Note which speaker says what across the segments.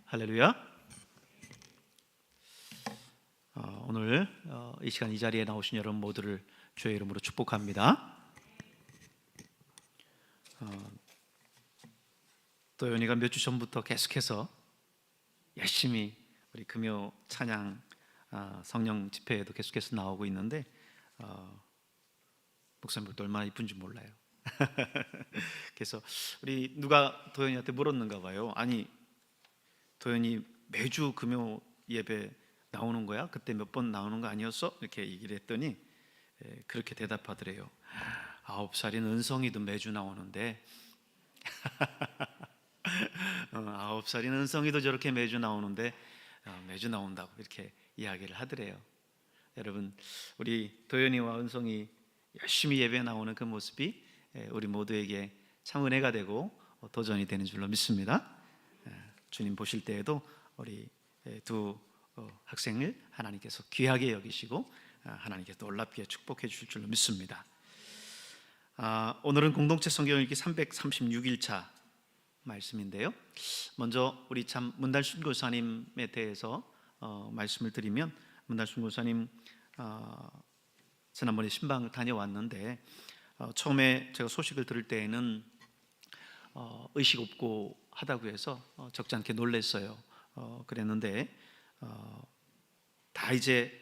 Speaker 1: 할렐루야. 오늘 이 시간 이 자리에 나오신 여러분 모두를 주의 이름으로 축복합니다. 또 연희가 몇 주 전부터 계속해서 열심히 우리 금요 찬양 성령 집회에도 계속해서 나오고 있는데 목사님도 얼마나 이쁜지 몰라요. 그래서 우리 누가 도현이한테 물었는가 봐요. 아니, 도현이 매주 금요 예배 나오는 거야? 그때 몇 번 나오는 거 아니었어? 이렇게 얘기를 했더니 그렇게 대답하더래요. 9살인 은성이도 매주 나오는데 9살인 은성이도 저렇게 매주 나오는데 매주 나온다고 이렇게 이야기를 하더래요. 여러분, 우리 도현이와 은성이 열심히 예배 나오는 그 모습이 우리 모두에게 참 은혜가 되고 도전이 되는 줄로 믿습니다. 주님 보실 때에도 우리 두 학생을 하나님께서 귀하게 여기시고 하나님께서 놀랍게 축복해 주실 줄로 믿습니다. 오늘은 공동체 성경 읽기 336일차 말씀인데요. 먼저 우리 참 문달순 교사님에 대해서 말씀을 드리면, 문달순 교사님 지난번에 신방을 다녀왔는데 처음에 제가 소식을 들을 때에는 의식 없고 하다고 해서 적지 않게 놀랐어요. 그랬는데 다 이제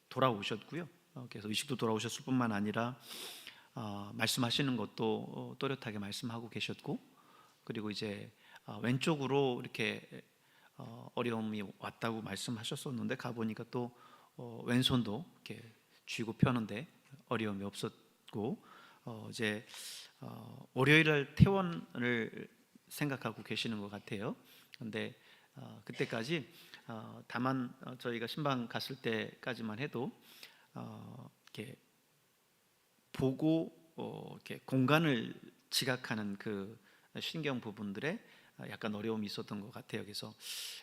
Speaker 1: 돌아오셨고요. 그래서 의식도 돌아오셨을 뿐만 아니라 말씀하시는 것도 또렷하게 말씀하고 계셨고, 그리고 이제 왼쪽으로 이렇게 어려움이 왔다고 말씀하셨었는데 가보니까 또 왼손도 이렇게 쥐고 펴는데 어려움이 없었고, 이제 월요일날 퇴원을 생각하고 계시는 것 같아요. 그런데 그때까지 다만 저희가 신방 갔을 때까지만 해도 이렇게 보고 이렇게 공간을 지각하는 그 신경 부분들에 약간 어려움이 있었던 것 같아요. 그래서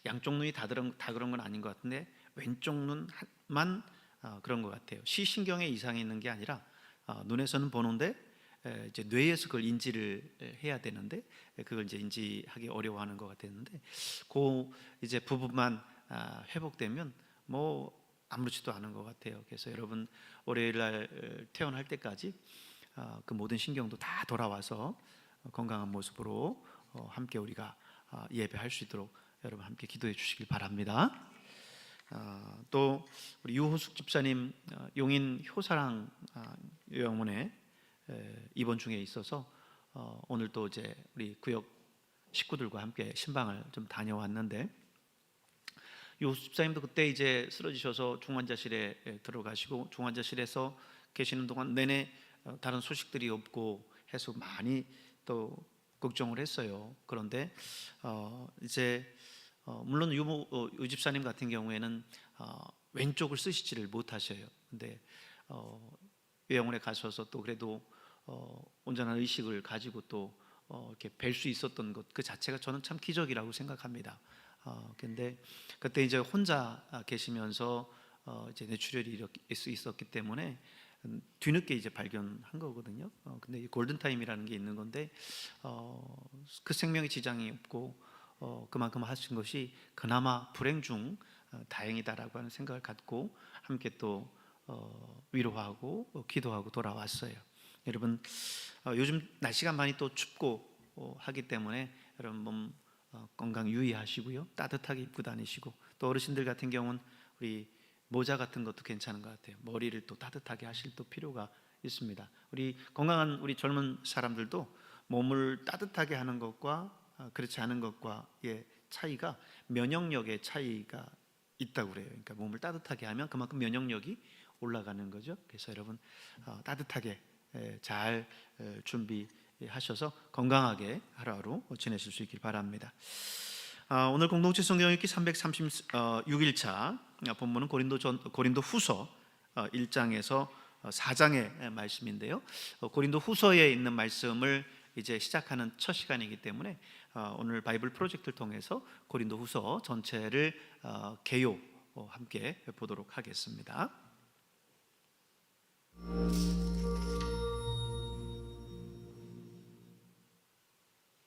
Speaker 1: 양쪽 눈이 다 그런 건 아닌 것 같은데 왼쪽 눈만 그런 것 같아요. 시신경에 이상이 있는 게 아니라 눈에서는 보는데 이제 뇌에서 그걸 인지를 해야 되는데 그걸 이제 인지하기 어려워하는 것 같았는데, 그 이제 부분만 회복되면 뭐 아무렇지도 않은 것 같아요. 그래서 여러분 월요일 날 퇴원할 때까지 그 모든 신경도 다 돌아와서 건강한 모습으로 함께 우리가 예배할 수 있도록 여러분 함께 기도해 주시길 바랍니다. 또 우리 유호숙 집사님 용인 효사랑 요양원에 입원 중에 있어서 오늘 또 이제 우리 구역 식구들과 함께 신방을 좀 다녀왔는데, 유호숙 집사님도 그때 이제 쓰러지셔서 중환자실에 들어가시고 중환자실에서 계시는 동안 내내 다른 소식들이 없고 해서 많이 또 걱정을 했어요. 그런데 이제 물론 유 집사님 같은 경우에는 왼쪽을 쓰시지를 못하셔요. 근데 요양원에 가셔서 또 그래도 온전한 의식을 가지고 또 이렇게 뵐 수 있었던 것 그 자체가 저는 참 기적이라고 생각합니다. 근데 그때 이제 혼자 계시면서 이제 뇌출혈이 있었기 때문에 뒤늦게 이제 발견한 거거든요. 근데 이 골든 타임이라는 게 있는 건데 그 생명에 지장이 없고 그만큼 하신 것이 그나마 불행 중 다행이다라고 하는 생각을 갖고 함께 또 위로하고 기도하고 돌아왔어요. 여러분 요즘 날씨가 많이 또 춥고 하기 때문에 여러분 몸 건강 유의하시고요, 따뜻하게 입고 다니시고, 또 어르신들 같은 경우는 우리 모자 같은 것도 괜찮은 것 같아요. 머리를 또 따뜻하게 하실 또 필요가 있습니다. 우리 건강한 우리 젊은 사람들도 몸을 따뜻하게 하는 것과 그렇지 않은 것과의 차이가 면역력의 차이가 있다고 그래요. 그러니까 몸을 따뜻하게 하면 그만큼 면역력이 올라가는 거죠. 그래서 여러분 따뜻하게 잘 준비하셔서 건강하게 하루하루 지내실 수 있길 바랍니다. 오늘 공동체 성경 읽기 336일차 본문은 고린도 후서 1장에서 4장의 말씀인데요. 고린도 후서에 있는 말씀을 이제 시작하는 첫 시간이기 때문에 오늘 바이블 프로젝트를 통해서 고린도 후서 전체를 개요 함께 보도록 하겠습니다.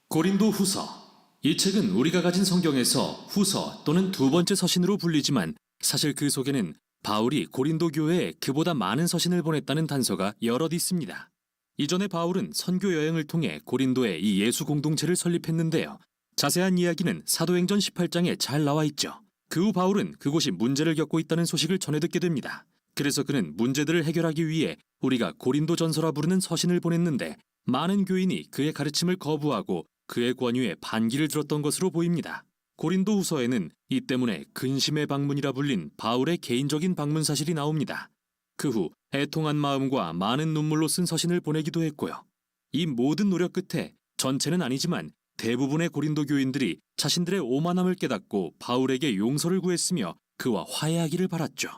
Speaker 2: 고린도 후서 이 책은 우리가 가진 성경에서 후서 또는 두 번째 서신으로 불리지만 사실 그 속에는 바울이 고린도 교회에 그보다 많은 서신을 보냈다는 단서가 여럿 있습니다. 이전에 바울은 선교 여행을 통해 고린도에 이 예수 공동체를 설립했는데요. 자세한 이야기는 사도행전 18장에 잘 나와 있죠. 그 후 바울은 그곳이 문제를 겪고 있다는 소식을 전해 듣게 됩니다. 그래서 그는 문제들을 해결하기 위해 우리가 고린도전서라 부르는 서신을 보냈는데 많은 교인이 그의 가르침을 거부하고 그의 권유에 반기를 들었던 것으로 보입니다. 고린도 후서에는 이 때문에 근심의 방문이라 불린 바울의 개인적인 방문 사실이 나옵니다. 그 후 애통한 마음과 많은 눈물로 쓴 서신을 보내기도 했고요. 이 모든 노력 끝에 전체는 아니지만 대부분의 고린도 교인들이 자신들의 오만함을 깨닫고 바울에게 용서를 구했으며 그와 화해하기를 바랐죠.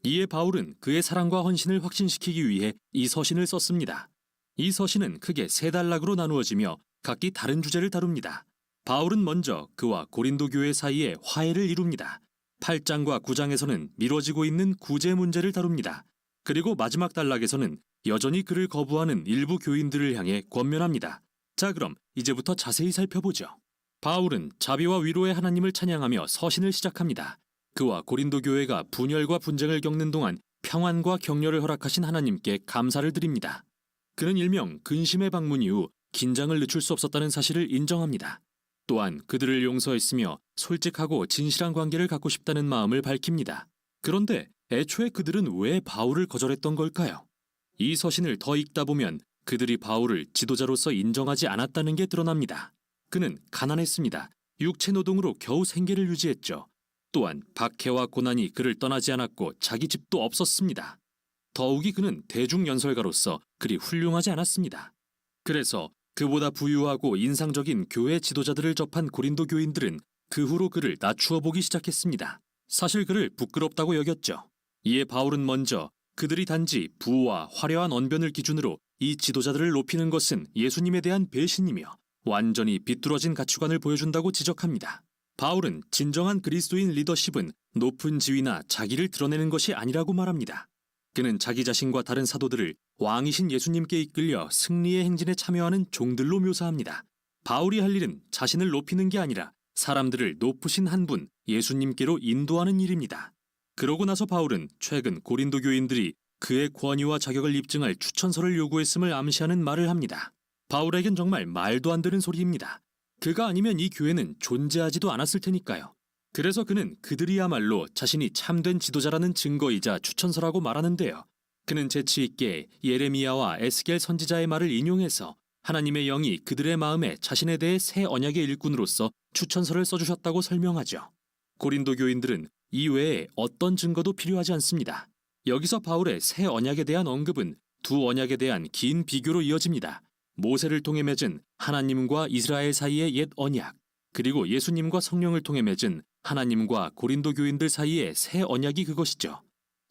Speaker 2: 이에 바울은 그의 사랑과 헌신을 확신시키기 위해 이 서신을 썼습니다. 이 서신은 크게 세 단락으로 나누어지며 각기 다른 주제를 다룹니다. 바울은 먼저 그와 고린도 교회 사이에 화해를 이룹니다. 8장과 9장에서는 미뤄지고 있는 구제 문제를 다룹니다. 그리고 마지막 단락에서는 여전히 그를 거부하는 일부 교인들을 향해 권면합니다. 자, 그럼 이제부터 자세히 살펴보죠. 바울은 자비와 위로의 하나님을 찬양하며 서신을 시작합니다. 그와 고린도 교회가 분열과 분쟁을 겪는 동안 평안과 격려를 허락하신 하나님께 감사를 드립니다. 그는 일명 근심의 방문 이후 긴장을 늦출 수 없었다는 사실을 인정합니다. 또한 그들을 용서했으며 솔직하고 진실한 관계를 갖고 싶다는 마음을 밝힙니다. 그런데 애초에 그들은 왜 바울을 거절했던 걸까요? 이 서신을 더 읽다 보면 그들이 바울을 지도자로서 인정하지 않았다는 게 드러납니다. 그는 가난했습니다. 육체 노동으로 겨우 생계를 유지했죠. 또한 박해와 고난이 그를 떠나지 않았고 자기 집도 없었습니다. 더욱이 그는 대중연설가로서 그리 훌륭하지 않았습니다. 그래서 그보다 부유하고 인상적인 교회 지도자들을 접한 고린도 교인들은 그 후로 그를 낮추어 보기 시작했습니다. 사실 그를 부끄럽다고 여겼죠. 이에 바울은 먼저 그들이 단지 부와 화려한 언변을 기준으로 이 지도자들을 높이는 것은 예수님에 대한 배신이며 완전히 비뚤어진 가치관을 보여준다고 지적합니다. 바울은 진정한 그리스도인 리더십은 높은 지위나 자기를 드러내는 것이 아니라고 말합니다. 그는 자기 자신과 다른 사도들을 왕이신 예수님께 이끌려 승리의 행진에 참여하는 종들로 묘사합니다. 바울이 할 일은 자신을 높이는 게 아니라 사람들을 높으신 한 분, 예수님께로 인도하는 일입니다. 그러고 나서 바울은 최근 고린도 교인들이 그의 권위와 자격을 입증할 추천서를 요구했음을 암시하는 말을 합니다. 바울에겐 정말 말도 안 되는 소리입니다. 그가 아니면 이 교회는 존재하지도 않았을 테니까요. 그래서 그는 그들이야말로 자신이 참된 지도자라는 증거이자 추천서라고 말하는데요. 그는 재치 있게 예레미야와 에스겔 선지자의 말을 인용해서 하나님의 영이 그들의 마음에 자신에 대해 새 언약의 일꾼으로서 추천서를 써주셨다고 설명하죠. 고린도 교인들은 이 외에 어떤 증거도 필요하지 않습니다. 여기서 바울의 새 언약에 대한 언급은 두 언약에 대한 긴 비교로 이어집니다. 모세를 통해 맺은 하나님과 이스라엘 사이의 옛 언약, 그리고 예수님과 성령을 통해 맺은 하나님과 고린도 교인들 사이의 새 언약이 그것이죠.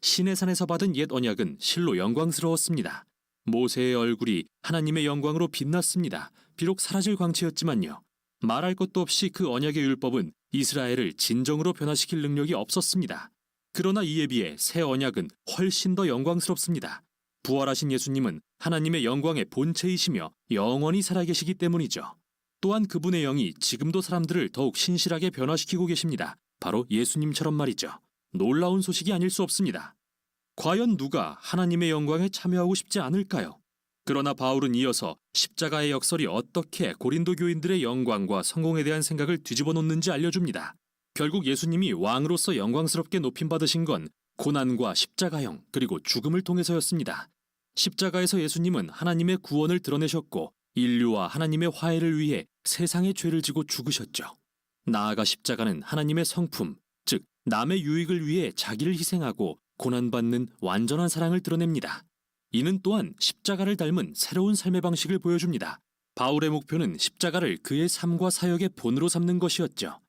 Speaker 2: 시내산에서 받은 옛 언약은 실로 영광스러웠습니다. 모세의 얼굴이 하나님의 영광으로 빛났습니다. 비록 사라질 광채였지만요. 말할 것도 없이 그 언약의 율법은 이스라엘을 진정으로 변화시킬 능력이 없었습니다. 그러나 이에 비해 새 언약은 훨씬 더 영광스럽습니다. 부활하신 예수님은 하나님의 영광의 본체이시며 영원히 살아계시기 때문이죠. 또한 그분의 영이 지금도 사람들을 더욱 신실하게 변화시키고 계십니다. 바로 예수님처럼 말이죠. 놀라운 소식이 아닐 수 없습니다. 과연 누가 하나님의 영광에 참여하고 싶지 않을까요? 그러나 바울은 이어서 십자가의 역설이 어떻게 고린도 교인들의 영광과 성공에 대한 생각을 뒤집어 놓는지 알려줍니다. 결국 예수님이 왕으로서 영광스럽게 높임받으신 건 고난과 십자가형 그리고 죽음을 통해서였습니다. 십자가에서 예수님은 하나님의 구원을 드러내셨고 인류와 하나님의 화해를 위해 세상의 죄를 지고 죽으셨죠. 나아가 십자가는 하나님의 성품, 즉 남의 유익을 위해 자기를 희생하고 고난받는 완전한 사랑을 드러냅니다. 이는 또한 십자가를 닮은 새로운 삶의 방식을 보여줍니다. 바울의 목표는 십자가를 그의 삶과 사역의 본으로 삼는 것이었죠.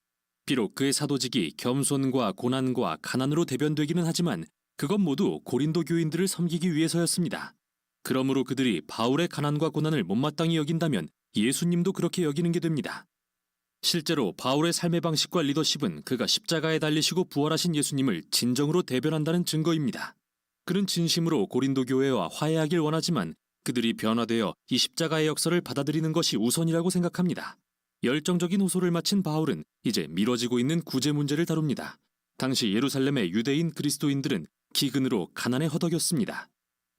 Speaker 2: 비록 그의 사도직이 겸손과 고난과 가난으로 대변되기는 하지만 그건 모두 고린도 교인들을 섬기기 위해서였습니다. 그러므로 그들이 바울의 가난과 고난을 못마땅히 여긴다면 예수님도 그렇게 여기는 게 됩니다. 실제로 바울의 삶의 방식과 리더십은 그가 십자가에 달리시고 부활하신 예수님을 진정으로 대변한다는 증거입니다. 그는 진심으로 고린도 교회와 화해하길 원하지만 그들이 변화되어 이 십자가의 역설을 받아들이는 것이 우선이라고 생각합니다. 열정적인 호소를 마친 바울은 이제 미뤄지고 있는 구제 문제를 다룹니다. 당시 예루살렘의 유대인 그리스도인들은 기근으로 가난에 허덕였습니다.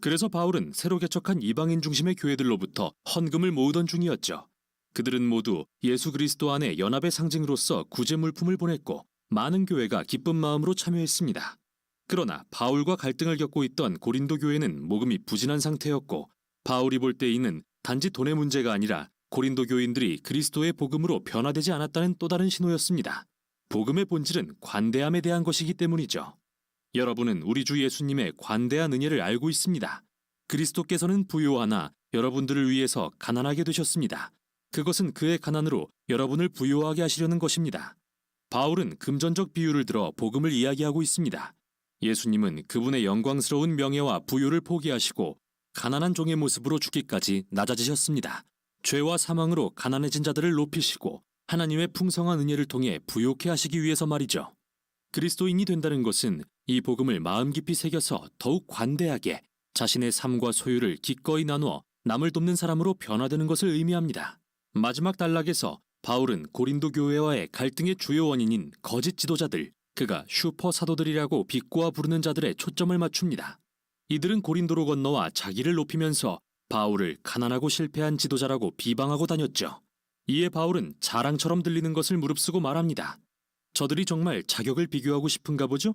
Speaker 2: 그래서 바울은 새로 개척한 이방인 중심의 교회들로부터 헌금을 모으던 중이었죠. 그들은 모두 예수 그리스도 안의 연합의 상징으로서 구제 물품을 보냈고 많은 교회가 기쁜 마음으로 참여했습니다. 그러나 바울과 갈등을 겪고 있던 고린도 교회는 모금이 부진한 상태였고 바울이 볼 때 이는 단지 돈의 문제가 아니라 고린도 교인들이 그리스도의 복음으로 변화되지 않았다는 또 다른 신호였습니다. 복음의 본질은 관대함에 대한 것이기 때문이죠. 여러분은 우리 주 예수님의 관대한 은혜를 알고 있습니다. 그리스도께서는 부요하나 여러분들을 위해서 가난하게 되셨습니다. 그것은 그의 가난으로 여러분을 부요하게 하시려는 것입니다. 바울은 금전적 비유를 들어 복음을 이야기하고 있습니다. 예수님은 그분의 영광스러운 명예와 부요를 포기하시고 가난한 종의 모습으로 죽기까지 낮아지셨습니다. 죄와 사망으로 가난해진 자들을 높이시고 하나님의 풍성한 은혜를 통해 부요케 하시기 위해서 말이죠. 그리스도인이 된다는 것은 이 복음을 마음 깊이 새겨서 더욱 관대하게 자신의 삶과 소유를 기꺼이 나누어 남을 돕는 사람으로 변화되는 것을 의미합니다. 마지막 단락에서 바울은 고린도 교회와의 갈등의 주요 원인인 거짓 지도자들, 그가 슈퍼 사도들이라고 비꼬아 부르는 자들의 초점을 맞춥니다. 이들은 고린도로 건너와 자기를 높이면서 바울을 가난하고 실패한 지도자라고 비방하고 다녔죠. 이에 바울은 자랑처럼 들리는 것을 무릅쓰고 말합니다. 저들이 정말 자격을 비교하고 싶은가 보죠?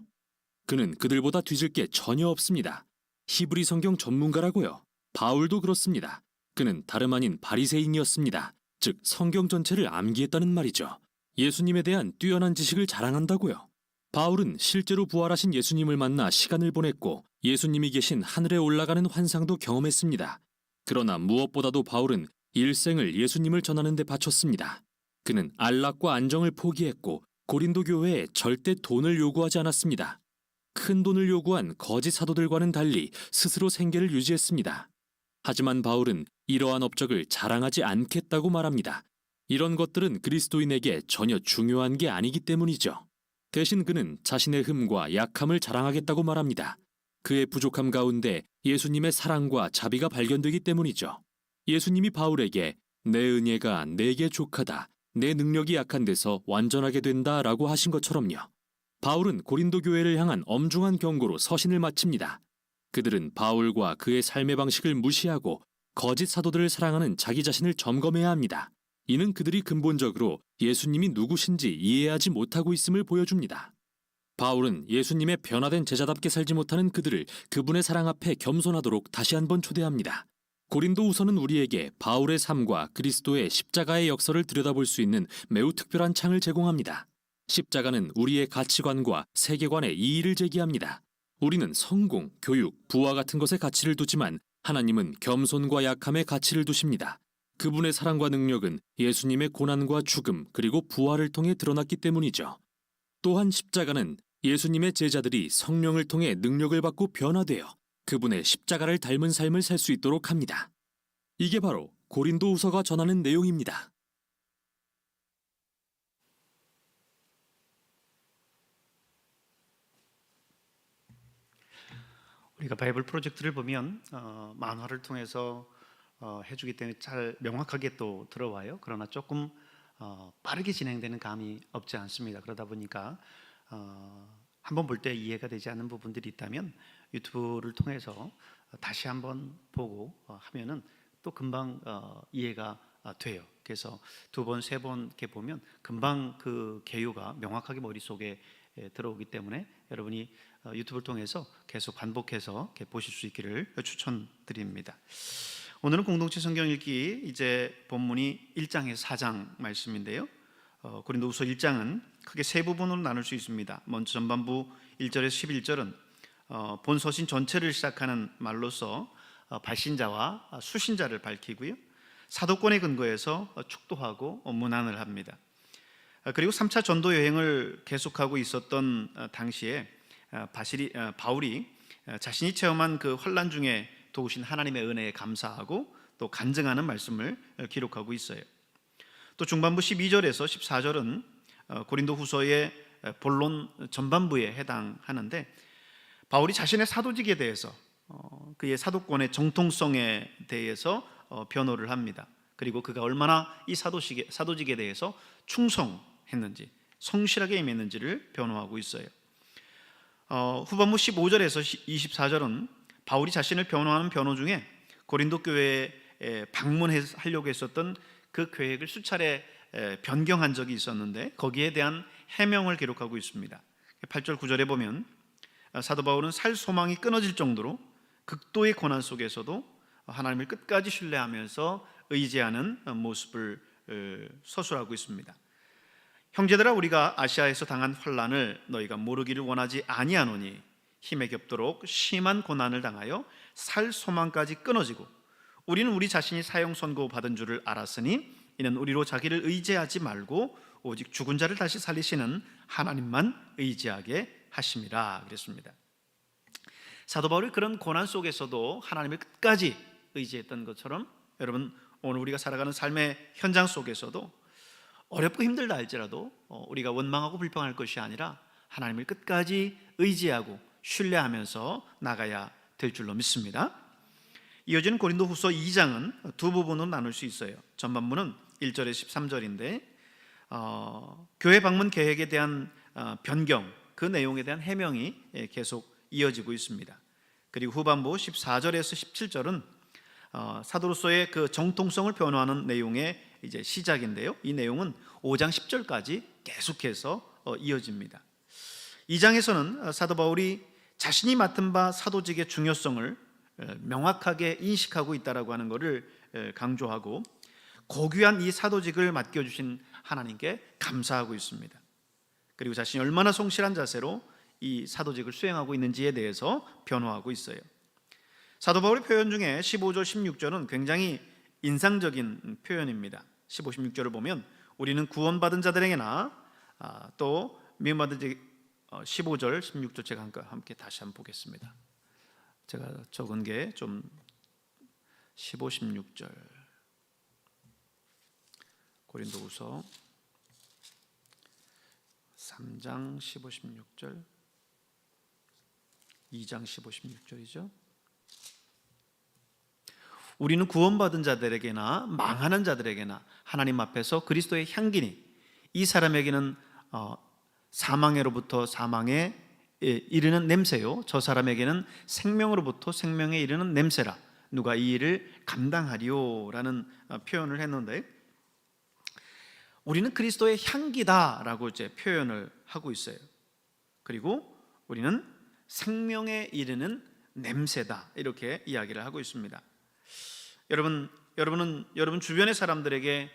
Speaker 2: 그는 그들보다 뒤질 게 전혀 없습니다. 히브리 성경 전문가라고요. 바울도 그렇습니다. 그는 다름 아닌 바리새인이었습니다. 즉 성경 전체를 암기했다는 말이죠. 예수님에 대한 뛰어난 지식을 자랑한다고요. 바울은 실제로 부활하신 예수님을 만나 시간을 보냈고 예수님이 계신 하늘에 올라가는 환상도 경험했습니다. 그러나 무엇보다도 바울은 일생을 예수님을 전하는 데 바쳤습니다. 그는 안락과 안정을 포기했고 고린도 교회에 절대 돈을 요구하지 않았습니다. 큰 돈을 요구한 거짓 사도들과는 달리 스스로 생계를 유지했습니다. 하지만 바울은 이러한 업적을 자랑하지 않겠다고 말합니다. 이런 것들은 그리스도인에게 전혀 중요한 게 아니기 때문이죠. 대신 그는 자신의 흠과 약함을 자랑하겠다고 말합니다. 그의 부족함 가운데 예수님의 사랑과 자비가 발견되기 때문이죠. 예수님이 바울에게 내 은혜가 내게 족하다, 내 능력이 약한 데서 완전하게 된다라고 하신 것처럼요. 바울은 고린도 교회를 향한 엄중한 경고로 서신을 마칩니다. 그들은 바울과 그의 삶의 방식을 무시하고 거짓 사도들을 사랑하는 자기 자신을 점검해야 합니다. 이는 그들이 근본적으로 예수님이 누구신지 이해하지 못하고 있음을 보여줍니다. 바울은 예수님의 변화된 제자답게 살지 못하는 그들을 그분의 사랑 앞에 겸손하도록 다시 한번 초대합니다. 고린도후서는 우리에게 바울의 삶과 그리스도의 십자가의 역사를 들여다볼 수 있는 매우 특별한 창을 제공합니다. 십자가는 우리의 가치관과 세계관에 이의를 제기합니다. 우리는 성공, 교육, 부와 같은 것에 가치를 두지만 하나님은 겸손과 약함에 가치를 두십니다. 그분의 사랑과 능력은 예수님의 고난과 죽음 그리고 부활을 통해 드러났기 때문이죠. 또한 십자가는 예수님의 제자들이 성령을 통해 능력을 받고 변화되어 그분의 십자가를 닮은 삶을 살 수 있도록 합니다. 이게 바로 고린도후서가 전하는 내용입니다.
Speaker 1: 우리가 바이블 프로젝트를 보면 만화를 통해서 해주기 때문에 잘 명확하게 또 들어와요. 그러나 조금 빠르게 진행되는 감이 없지 않습니다. 그러다 보니까 한번 볼 때 이해가 되지 않는 부분들이 있다면 유튜브를 통해서 다시 한번 보고 하면은 또 금방 이해가 돼요. 그래서 두 번, 세 번 이렇게 보면 금방 그 개요가 명확하게 머릿속에 들어오기 때문에 여러분이 유튜브를 통해서 계속 반복해서 이렇게 보실 수 있기를 추천드립니다. 오늘은 공동체 성경 읽기 이제 본문이 1장에서 4장 말씀인데요. 고린도후서 1장은 크게 세 부분으로 나눌 수 있습니다. 먼저 전반부 1절에서 11절은 본 서신 전체를 시작하는 말로서 발신자와 수신자를 밝히고요. 사도권에 근거해서 축도하고 문안을 합니다. 그리고 3차 전도 여행을 계속하고 있었던 당시에 바울이 자신이 체험한 그 환난 중에 도우신 하나님의 은혜에 감사하고 또 간증하는 말씀을 기록하고 있어요. 또 중반부 12절에서 14절은 고린도후서의 본론 전반부에 해당하는데 바울이 자신의 사도직에 대해서 그의 사도권의 정통성에 대해서 변호를 합니다. 그리고 그가 얼마나 이 사도직에 대해서 충성했는지, 성실하게 임했는지를 변호하고 있어요. 후반부 15절에서 24절은 바울이 자신을 변호하는 변호 중에 고린도 교회에 방문하려고 했었던 그 계획을 수차례 변경한 적이 있었는데 거기에 대한 해명을 기록하고 있습니다. 8절 9절에 보면 사도 바울은 살 소망이 끊어질 정도로 극도의 고난 속에서도 하나님을 끝까지 신뢰하면서 의지하는 모습을 서술하고 있습니다. 형제들아, 우리가 아시아에서 당한 환난을 너희가 모르기를 원하지 아니하노니 힘에 겹도록 심한 고난을 당하여 살 소망까지 끊어지고 우리는 우리 자신이 사형 선고 받은 줄을 알았으니 이는 우리로 자기를 의지하지 말고 오직 죽은 자를 다시 살리시는 하나님만 의지하게 하심이라 그랬습니다. 사도 바울이 그런 고난 속에서도 하나님을 끝까지 의지했던 것처럼 여러분, 오늘 우리가 살아가는 삶의 현장 속에서도 어렵고 힘들다 할지라도 우리가 원망하고 불평할 것이 아니라 하나님을 끝까지 의지하고 신뢰하면서 나가야 될 줄로 믿습니다. 이어지는 고린도후서 2장은 두 부분으로 나눌 수 있어요. 전반부는 1절에서 13절인데 교회 방문 계획에 대한 변경, 그 내용에 대한 해명이 계속 이어지고 있습니다. 그리고 후반부 14절에서 17절은 사도로서의 그 정통성을 변호하는 내용의 이제 시작인데요. 이 내용은 5장 10절까지 계속해서 이어집니다. 2장에서는 사도 바울이 자신이 맡은 바 사도직의 중요성을 명확하게 인식하고 있다라고 하는 것을 강조하고 고귀한 이 사도직을 맡겨주신 하나님께 감사하고 있습니다. 그리고 자신이 얼마나 성실한 자세로 이 사도직을 수행하고 있는지에 대해서 변호하고 있어요. 사도 바울의 표현 중에 15절 16절은 굉장히 인상적인 표현입니다. 15, 16절을 보면 우리는 구원받은 자들에게나 또 미움받은 자 15절 16절 제가 함께 다시 한번 보겠습니다. 제가 적은 게 좀 15, 16절 고린도후서 3장 15, 16절 2장 15, 16절이죠. 우리는 구원받은 자들에게나 망하는 자들에게나 하나님 앞에서 그리스도의 향기니 이 사람에게는 사망에로부터 사망에 이르는 냄새요 저 사람에게는 생명으로부터 생명에 이르는 냄새라 누가 이 일을 감당하리요 라는 표현을 했는데 우리는 그리스도의 향기다라고 이제 표현을 하고 있어요. 그리고 우리는 생명에 이르는 냄새다 이렇게 이야기를 하고 있습니다. 여러분 주변의 사람들에게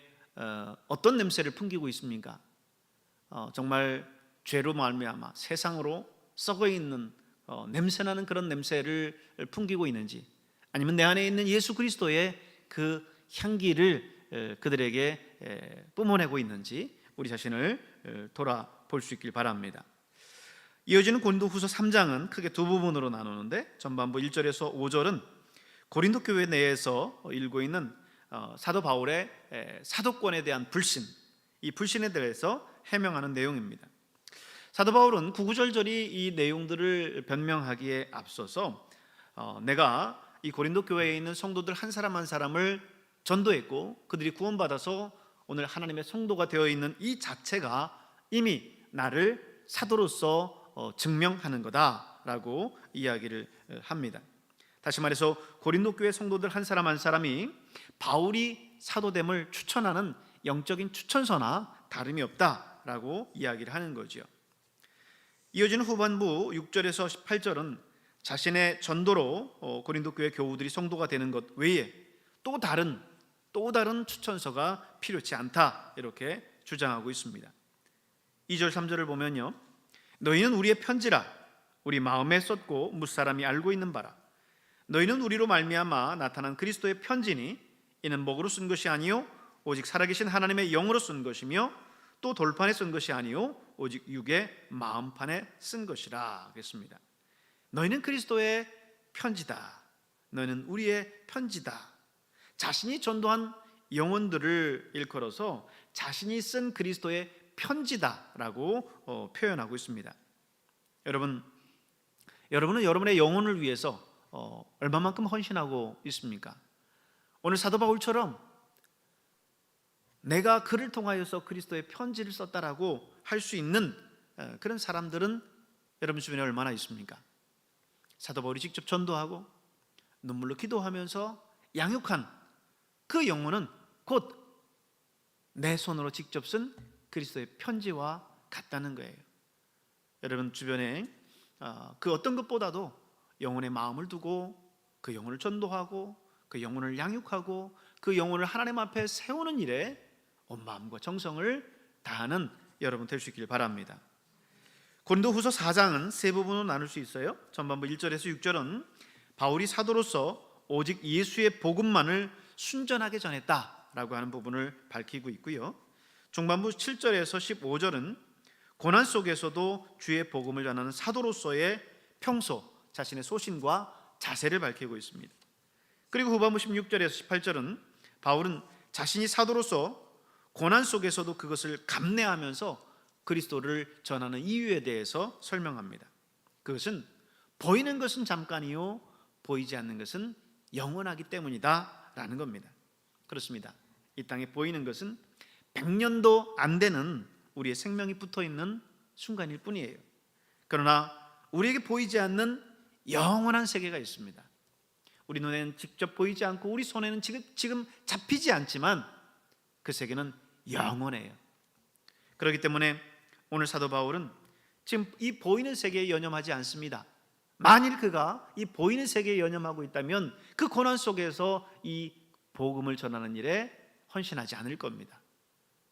Speaker 1: 어떤 냄새를 풍기고 있습니까? 정말 죄로 말미암아 세상으로 썩어 있는 냄새나는 그런 냄새를 풍기고 있는지 아니면 내 안에 있는 예수 그리스도의 그 향기를 그들에게 뿜어내고 있는지 우리 자신을 돌아볼 수 있길 바랍니다. 이어지는 고린도후서 3장은 크게 두 부분으로 나누는데 전반부 1절에서 5절은 고린도 교회 내에서 일고 있는 사도 바울의 사도권에 대한 불신, 이 불신에 대해서 해명하는 내용입니다. 사도 바울은 구구절절히 이 내용들을 변명하기에 앞서서 내가 이 고린도 교회에 있는 성도들 한 사람 한 사람을 전도했고 그들이 구원받아서 오늘 하나님의 성도가 되어 있는 이 자체가 이미 나를 사도로서 증명하는 거다라고 이야기를 합니다. 다시 말해서 고린도 교회 성도들 한 사람 한 사람이 바울이 사도됨을 추천하는 영적인 추천서나 다름이 없다라고 이야기를 하는 거죠. 이어지는 후반부 6절에서 18절은 자신의 전도로 고린도 교회 교우들이 성도가 되는 것 외에 또 다른 추천서가 필요치 않다 이렇게 주장하고 있습니다. 2절 3절을 보면요, 너희는 우리의 편지라 우리 마음에 썼고 무사람이 알고 있는 바라 너희는 우리로 말미암아 나타난 그리스도의 편지니 이는 목으로 쓴 것이 아니요 오직 살아계신 하나님의 영으로 쓴 것이며 또 돌판에 쓴 것이 아니요 오직 육의 마음판에 쓴 것이라 그랬습니다. 너희는 그리스도의 편지다. 너희는 우리의 편지다. 자신이 전도한 영혼들을 일컬어서 자신이 쓴 그리스도의 편지다라고 표현하고 있습니다. 여러분은 여러분의 영혼을 위해서 얼마만큼 헌신하고 있습니까? 오늘 사도 바울처럼 내가 그를 통하여서 그리스도의 편지를 썼다라고 할 수 있는 그런 사람들은 여러분 주변에 얼마나 있습니까? 사도 바울이 직접 전도하고 눈물로 기도하면서 양육한 그 영혼은 곧 내 손으로 직접 쓴 그리스도의 편지와 같다는 거예요. 여러분 주변에 그 어떤 것보다도 영혼의 마음을 두고 그 영혼을 전도하고 그 영혼을 양육하고 그 영혼을 하나님 앞에 세우는 일에 온 마음과 정성을 다하는 여러분 될 수 있길 바랍니다. 고린도후서 4장은 세 부분으로 나눌 수 있어요. 전반부 1절에서 6절은 바울이 사도로서 오직 예수의 복음만을 순전하게 전했다라고 하는 부분을 밝히고 있고요. 중반부 7절에서 15절은 고난 속에서도 주의 복음을 전하는 사도로서의 평소 자신의 소신과 자세를 밝히고 있습니다. 그리고 후반부 16절에서 18절은 바울은 자신이 사도로서 고난 속에서도 그것을 감내하면서 그리스도를 전하는 이유에 대해서 설명합니다. 그것은 보이는 것은 잠깐이요 보이지 않는 것은 영원하기 때문이다 라는 겁니다. 그렇습니다. 이 땅에 보이는 것은 100년도 안 되는 우리의 생명이 붙어있는 순간일 뿐이에요. 그러나 우리에게 보이지 않는 영원한 세계가 있습니다. 우리 눈에는 직접 보이지 않고 우리 손에는 지금 잡히지 않지만 그 세계는 영원해요. 그렇기 때문에 오늘 사도 바울은 지금 이 보이는 세계에 연연하지 않습니다. 만일 그가 이 보이는 세계에 연연하고 있다면 그 고난 속에서 이 복음을 전하는 일에 헌신하지 않을 겁니다.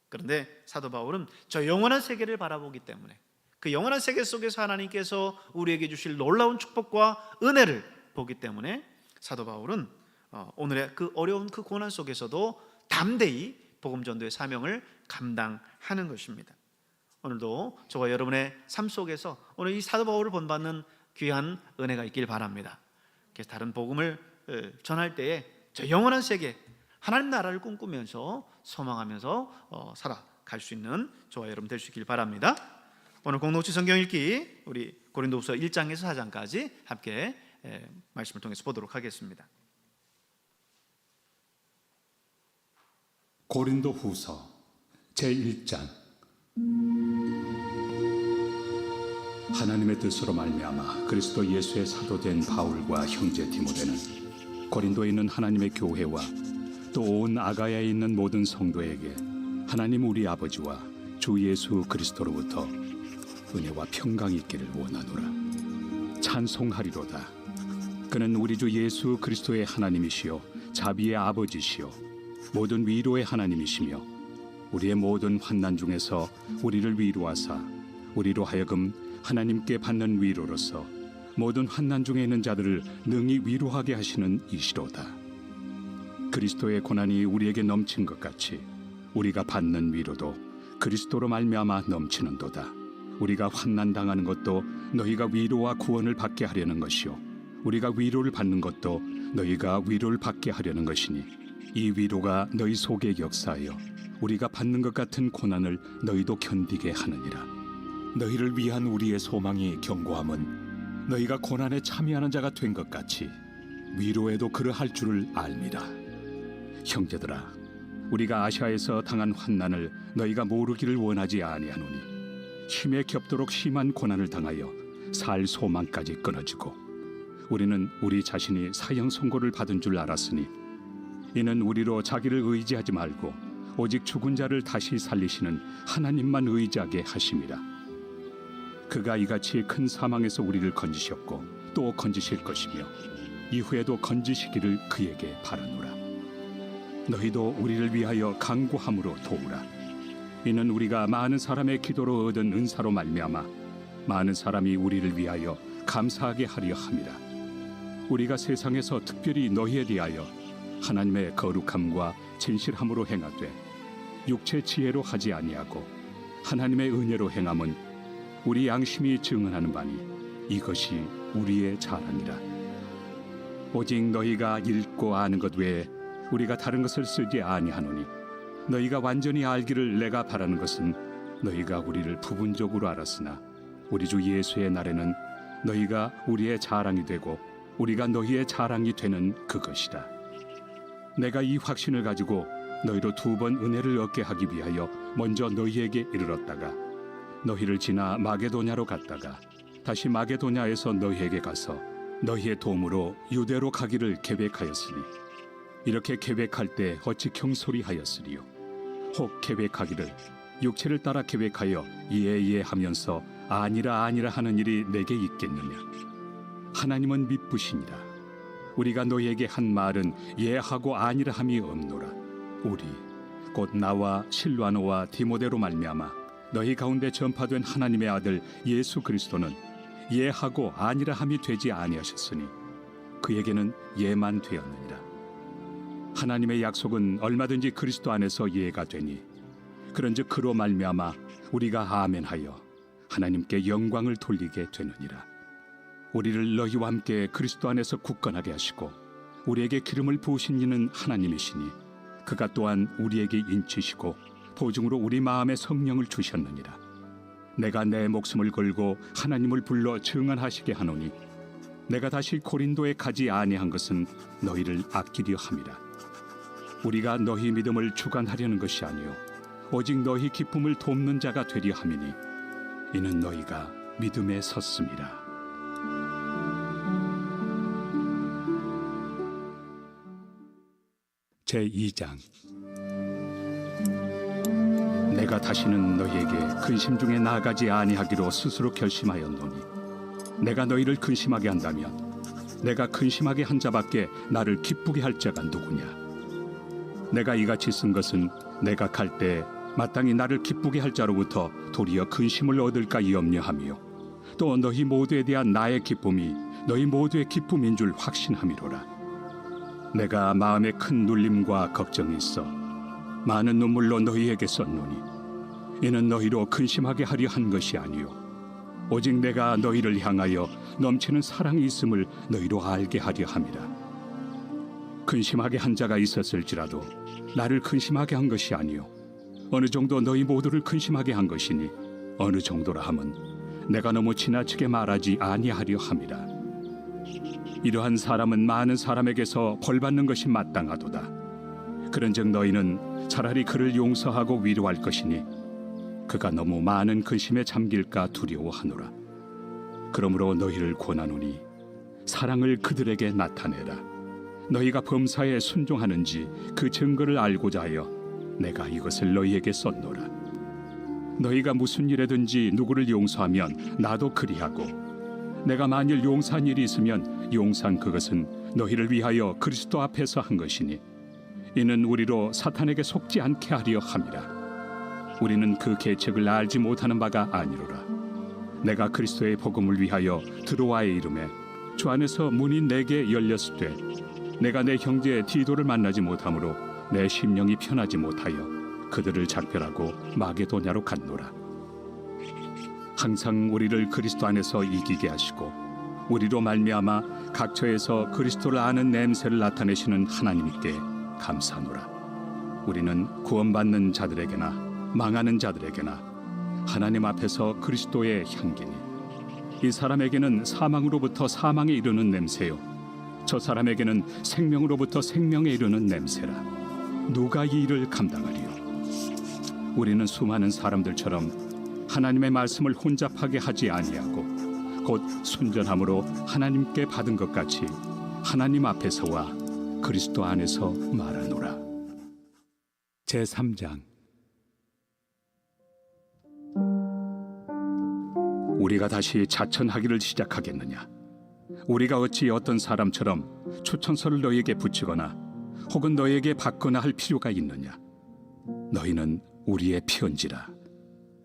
Speaker 1: 그런데 사도 바울은 저 영원한 세계를 바라보기 때문에 그 영원한 세계 속에서 하나님께서 우리에게 주실 놀라운 축복과 은혜를 보기 때문에 사도 바울은 오늘의 그 어려운 그 고난 속에서도 담대히 복음 전도의 사명을 감당하는 것입니다. 오늘도 저와 여러분의 삶 속에서 오늘 이 사도 바울을 본받는 귀한 은혜가 있길 바랍니다. 그래서 다른 복음을 전할 때에 저 영원한 세계 하나님 나라를 꿈꾸면서 소망하면서 살아갈 수 있는 저와 여러분 될 수 있길 바랍니다. 오늘 공동체 성경 읽기 우리 고린도후서 1장에서 4장까지 함께 말씀을 통해서 보도록 하겠습니다.
Speaker 3: 고린도후서 제1장. 하나님의 뜻으로 말미암아 그리스도 예수의 사도된 바울과 형제 디모데는 고린도에 있는 하나님의 교회와 또 온 아가야에 있는 모든 성도에게 하나님 우리 아버지와 주 예수 그리스도로부터 은혜와 평강이 있기를 원하노라. 찬송하리로다. 그는 우리 주 예수 그리스도의 하나님이시요 자비의 아버지시요 모든 위로의 하나님이시며 우리의 모든 환난 중에서 우리를 위로하사 우리로 하여금 하나님께 받는 위로로서 모든 환난 중에 있는 자들을 능히 위로하게 하시는 이시로다. 그리스도의 고난이 우리에게 넘친 것 같이 우리가 받는 위로도 그리스도로 말미암아 넘치는도다. 우리가 환난 당하는 것도 너희가 위로와 구원을 받게 하려는 것이요 우리가 위로를 받는 것도 너희가 위로를 받게 하려는 것이니 이 위로가 너희 속에 역사하여 우리가 받는 것 같은 고난을 너희도 견디게 하느니라. 너희를 위한 우리의 소망이 견고함은 너희가 고난에 참여하는 자가 된 것 같이 위로에도 그러할 줄을 알미라. 형제들아, 우리가 아시아에서 당한 환난을 너희가 모르기를 원하지 아니하노니 힘에 겹도록 심한 고난을 당하여 살 소망까지 끊어지고 우리는 우리 자신이 사형 선고를 받은 줄 알았으니 이는 우리로 자기를 의지하지 말고 오직 죽은 자를 다시 살리시는 하나님만 의지하게 하심이라. 그가 이같이 큰 사망에서 우리를 건지셨고 또 건지실 것이며 이후에도 건지시기를 그에게 바라노라. 너희도 우리를 위하여 간구함으로 도우라. 이는 우리가 많은 사람의 기도로 얻은 은사로 말미암아 많은 사람이 우리를 위하여 감사하게 하려 함이라. 우리가 세상에서 특별히 너희에 대하여 하나님의 거룩함과 진실함으로 행하되 육체 지혜로 하지 아니하고 하나님의 은혜로 행함은 우리 양심이 증언하는 바니 이것이 우리의 자랑이라. 오직 너희가 읽고 아는 것 외에 우리가 다른 것을 쓰지 아니하노니 너희가 완전히 알기를 내가 바라는 것은 너희가 우리를 부분적으로 알았으나 우리 주 예수의 날에는 너희가 우리의 자랑이 되고 우리가 너희의 자랑이 되는 그것이라. 내가 이 확신을 가지고 너희로 2번 은혜를 얻게 하기 위하여 먼저 너희에게 이르렀다가 너희를 지나 마게도냐로 갔다가 다시 마게도냐에서 너희에게 가서 너희의 도움으로 유대로 가기를 계획하였으니 이렇게 계획할 때 어찌 경솔이하였으리요. 혹 계획하기를 육체를 따라 계획하여 예 하면서 아니라 하는 일이 내게 있겠느냐. 하나님은 미쁘시니라. 우리가 너희에게 한 말은 예하고 아니라 함이 없노라. 우리 곧 나와 실와노와 디모데로 말미암아 너희 가운데 전파된 하나님의 아들 예수 그리스도는 예하고 아니라 함이 되지 아니하셨으니 그에게는 예만 되었느니라. 하나님의 약속은 얼마든지 그리스도 안에서 예가 되니 그런즉 그로 말미암아 우리가 아멘하여 하나님께 영광을 돌리게 되느니라. 우리를 너희와 함께 그리스도 안에서 굳건하게 하시고 우리에게 기름을 부으신 이는 하나님이시니 그가 또한 우리에게 인치시고 보증으로 우리 마음에 성령을 주셨느니라. 내가 내 목숨을 걸고 하나님을 불러 증언하시게 하노니 내가 다시 고린도에 가지 아니한 것은 너희를 아끼려 함이라. 우리가 너희 믿음을 주관하려는 것이 아니요 오직 너희 기쁨을 돕는 자가 되려 함이니 이는 너희가 믿음에 섰음이라. 제2장. 내가 다시는 너희에게 근심 중에 나아가지 아니하기로 스스로 결심하였노니 내가 너희를 근심하게 한다면 내가 근심하게 한 자밖에 나를 기쁘게 할 자가 누구냐. 내가 이같이 쓴 것은 내가 갈 때 마땅히 나를 기쁘게 할 자로부터 도리어 근심을 얻을까 염려하며 또 너희 모두에 대한 나의 기쁨이 너희 모두의 기쁨인 줄 확신함이로라. 내가 마음에 큰 눌림과 걱정이 있어 많은 눈물로 너희에게 썼노니 이는 너희로 근심하게 하려 한 것이 아니요 오직 내가 너희를 향하여 넘치는 사랑이 있음을 너희로 알게 하려 함이라. 근심하게 한 자가 있었을지라도 나를 근심하게 한 것이 아니요 어느 정도 너희 모두를 근심하게 한 것이니 어느 정도라 함은 내가 너무 지나치게 말하지 아니하려 함이라. 이러한 사람은 많은 사람에게서 벌받는 것이 마땅하도다. 그런즉 너희는 차라리 그를 용서하고 위로할 것이니 그가 너무 많은 근심에 잠길까 두려워하노라. 그러므로 너희를 권하노니 사랑을 그들에게 나타내라. 너희가 범사에 순종하는지 그 증거를 알고자 하여 내가 이것을 너희에게 썼노라. 너희가 무슨 일에든지 누구를 용서하면 나도 그리하고 내가 만일 용서한 일이 있으면 용서한 그것은 너희를 위하여 그리스도 앞에서 한 것이니 이는 우리로 사탄에게 속지 않게 하려 함이라. 우리는 그 계책을 알지 못하는 바가 아니로라. 내가 그리스도의 복음을 위하여 드로아에 이름에 주 안에서 문이 내게 열렸을 때 내가 내 형제 디도를 만나지 못하므로 내 심령이 편하지 못하여 그들을 작별하고 마게도냐로 갔노라. 항상 우리를 그리스도 안에서 이기게 하시고 우리로 말미암아 각처에서 그리스도를 아는 냄새를 나타내시는 하나님께 감사하노라. 우리는 구원받는 자들에게나 망하는 자들에게나 하나님 앞에서 그리스도의 향기니 이 사람에게는 사망으로부터 사망에 이르는 냄새요 저 사람에게는 생명으로부터 생명에 이르는 냄새라. 누가 이 일을 감당하리요? 우리는 수많은 사람들처럼 하나님의 말씀을 혼잡하게 하지 아니하고 곧 순전함으로 하나님께 받은 것 같이 하나님 앞에서와 그리스도 안에서 말하노라. 제3장. 우리가 다시 자천하기를 시작하겠느냐? 우리가 어찌 어떤 사람처럼 추천서를 너희에게 붙이거나 혹은 너희에게 받거나 할 필요가 있느냐? 너희는 우리의 편지라.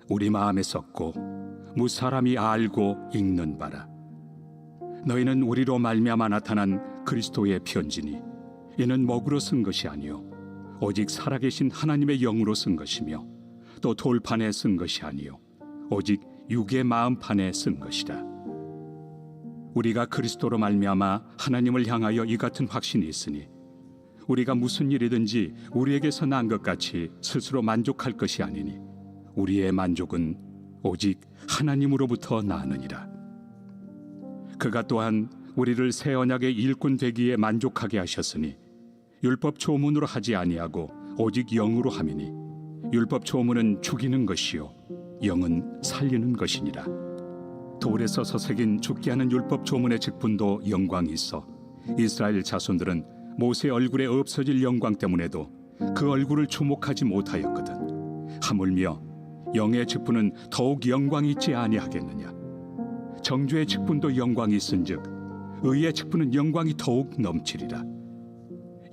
Speaker 3: 우리 마음에 썼고 무사람이 알고 읽는 바라. 너희는 우리로 말미암아 나타난 그리스도의 편지니 이는 먹으로 쓴 것이 아니요 오직 살아계신 하나님의 영으로 쓴 것이며 또 돌판에 쓴 것이 아니요 오직 육의 마음판에 쓴 것이라. 우리가 그리스도로 말미암아 하나님을 향하여 이 같은 확신이 있으니 우리가 무슨 일이든지 우리에게서 난 것 같이 스스로 만족할 것이 아니니 우리의 만족은 오직 하나님으로부터 나느니라. 그가 또한 우리를 새 언약의 일꾼 되기에 만족하게 하셨으니 율법 조문으로 하지 아니하고 오직 영으로 함이니 율법 조문은 죽이는 것이요 영은 살리는 것이니라. 돌에서 서새긴 죽게 하는 율법 조문의 직분도 영광이 있어 이스라엘 자손들은 모세 얼굴에 없어질 영광 때문에도 그 얼굴을 주목하지 못하였거든. 하물며 영의 직분은 더욱 영광이 있지 아니하겠느냐. 정죄의 직분도 영광이 있은즉 의의 직분은 영광이 더욱 넘치리라.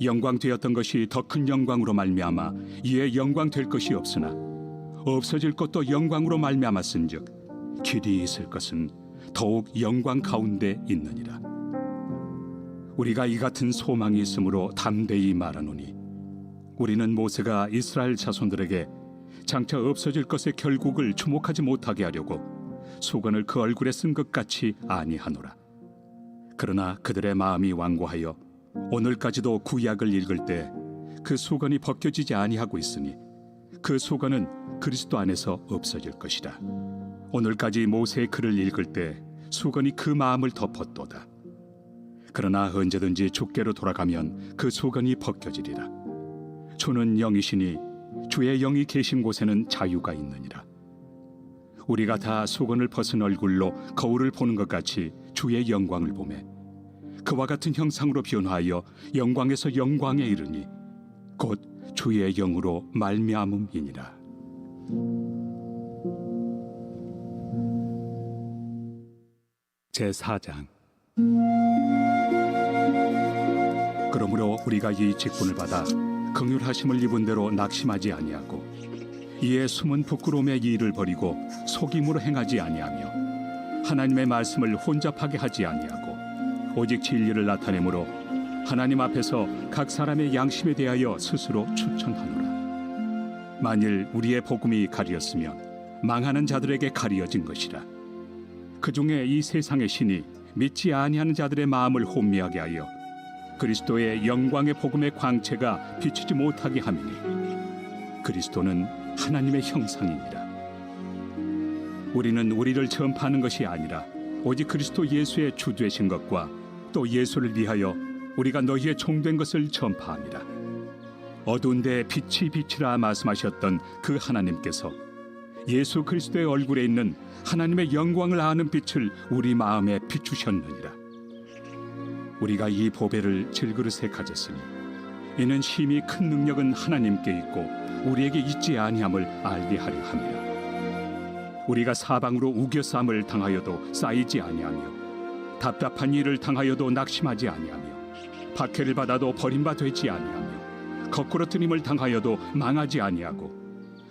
Speaker 3: 영광 되었던 것이 더 큰 영광으로 말미암아 이에 영광 될 것이 없으나 없어질 것도 영광으로 말미암았은즉 길이 있을 것은 더욱 영광 가운데 있느니라. 우리가 이 같은 소망이 있으므로 담대히 말하노니 우리는 모세가 이스라엘 자손들에게 장차 없어질 것의 결국을 주목하지 못하게 하려고 수건을 그 얼굴에 쓴 것 같이 아니하노라. 그러나 그들의 마음이 완고하여 오늘까지도 구약을 읽을 때 그 수건이 벗겨지지 아니하고 있으니 그 수건은 그리스도 안에서 없어질 것이라. 오늘까지 모세의 글을 읽을 때 수건이 그 마음을 덮었도다. 그러나 언제든지 주께로 돌아가면 그 수건이 벗겨지리라. 주는 영이시니 주의 영이 계신 곳에는 자유가 있느니라. 우리가 다 수건을 벗은 얼굴로 거울을 보는 것 같이 주의 영광을 보매 그와 같은 형상으로 변화하여 영광에서 영광에 이르니 곧 주의 영으로 말미암음이니라. 제4장. 그러므로 우리가 이 직분을 받아 긍휼하심을 입은 대로 낙심하지 아니하고 이에 숨은 부끄러움의 일을 버리고 속임으로 행하지 아니하며 하나님의 말씀을 혼잡하게 하지 아니하고 오직 진리를 나타내므로 하나님 앞에서 각 사람의 양심에 대하여 스스로 추천하노라. 만일 우리의 복음이 가리었으면 망하는 자들에게 가리어진 것이라. 그 중에 이 세상의 신이 믿지 아니하는 자들의 마음을 혼미하게 하여 그리스도의 영광의 복음의 광채가 비치지 못하게 함이니 그리스도는 하나님의 형상이니라. 우리는 우리를 전파하는 것이 아니라 오직 그리스도 예수의 주 되신 것과 또 예수를 위하여 우리가 너희의 종된 것을 전파함이라. 어두운 데 빛이 빛이라 말씀하셨던 그 하나님께서 예수 그리스도의 얼굴에 있는 하나님의 영광을 아는 빛을 우리 마음에 비추셨느니라. 우리가 이 보배를 질그릇에 가졌으니 이는 심히 큰 능력은 하나님께 있고 우리에게 있지 아니함을 알게 하려 함이라. 우리가 사방으로 우겨쌈을 당하여도 쌓이지 아니하며 답답한 일을 당하여도 낙심하지 아니하며 박해를 받아도 버림바 되지 아니하며 거꾸로 뜨림을 당하여도 망하지 아니하고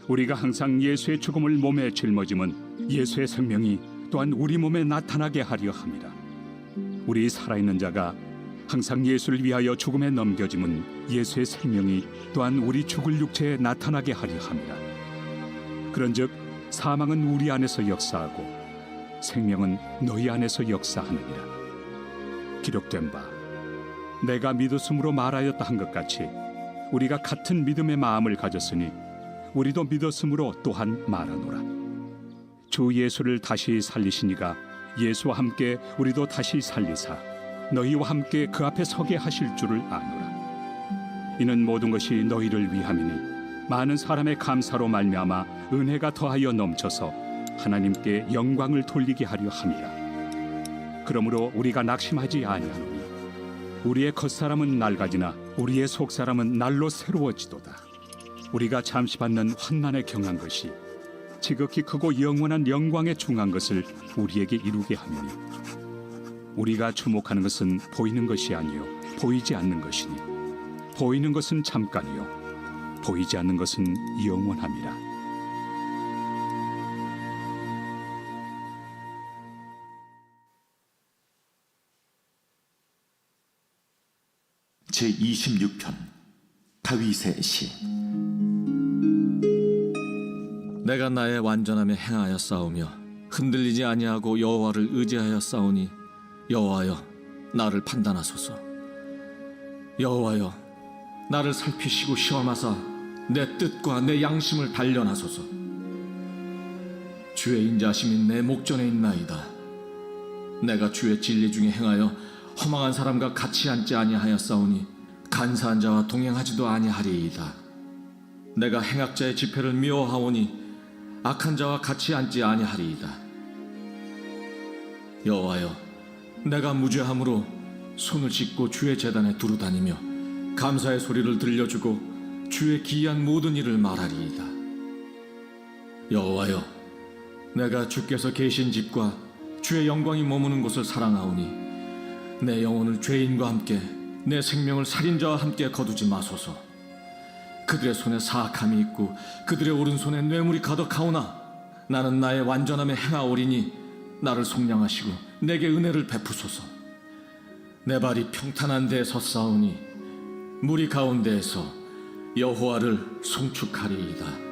Speaker 3: 우리가 항상 예수의 죽음을 몸에 짊어짐은 예수의 생명이 또한 우리 몸에 나타나게 하려 함이라. 우리 살아있는 자가 항상 예수를 위하여 죽음에 넘겨짐은 예수의 생명이 또한 우리 죽을 육체에 나타나게 하려 함이라. 그런즉 사망은 우리 안에서 역사하고 생명은 너희 안에서 역사하느니라. 기록된 바 내가 믿었으므로 말하였다 한 것 같이 우리가 같은 믿음의 마음을 가졌으니 우리도 믿었으므로 또한 말하노라. 주 예수를 다시 살리시니가 예수와 함께 우리도 다시 살리사 너희와 함께 그 앞에 서게 하실 줄을 아노라. 이는 모든 것이 너희를 위함이니 많은 사람의 감사로 말미암아 은혜가 더하여 넘쳐서 하나님께 영광을 돌리게 하려 함이라. 그러므로 우리가 낙심하지 아니하노니 우리의 겉사람은 낡아지나 우리의 속사람은 날로 새로워지도다. 우리가 잠시 받는 환난에 경한 것이 지극히 크고 영원한 영광에 중한 것을 우리에게 이루게 하느니 우리가 주목하는 것은 보이는 것이 아니요 보이지 않는 것이니 보이는 것은 잠깐이요 보이지 않는 것은 영원함이라.
Speaker 4: 제26편 다윗의 시.
Speaker 5: 내가 나의 완전함에 행하여 싸우며 흔들리지 아니하고 여호와를 의지하여 싸우니 여호와여 나를 판단하소서. 여호와여 나를 살피시고 시험하사 내 뜻과 내 양심을 단련하소서. 주의 인자심이 내 목전에 있나이다. 내가 주의 진리 중에 행하여 허망한 사람과 같이 앉지 아니하여 싸우니 간사한 자와 동행하지도 아니하리이다. 내가 행악자의 집회를 미워하오니 악한 자와 같이 앉지 아니하리이다. 여호와여, 내가 무죄함으로 손을 씻고 주의 제단에 두루 다니며 감사의 소리를 들려주고 주의 기이한 모든 일을 말하리이다. 여호와여, 내가 주께서 계신 집과 주의 영광이 머무는 곳을 사랑하오니 내 영혼을 죄인과 함께 내 생명을 살인자와 함께 거두지 마소서. 그들의 손에 사악함이 있고 그들의 오른손에 뇌물이 가득하오나 나는 나의 완전함에 행하오리니 나를 속량하시고 내게 은혜를 베푸소서. 내 발이 평탄한 데에 섰사오니 무리 가운데에서 여호와를 송축하리이다.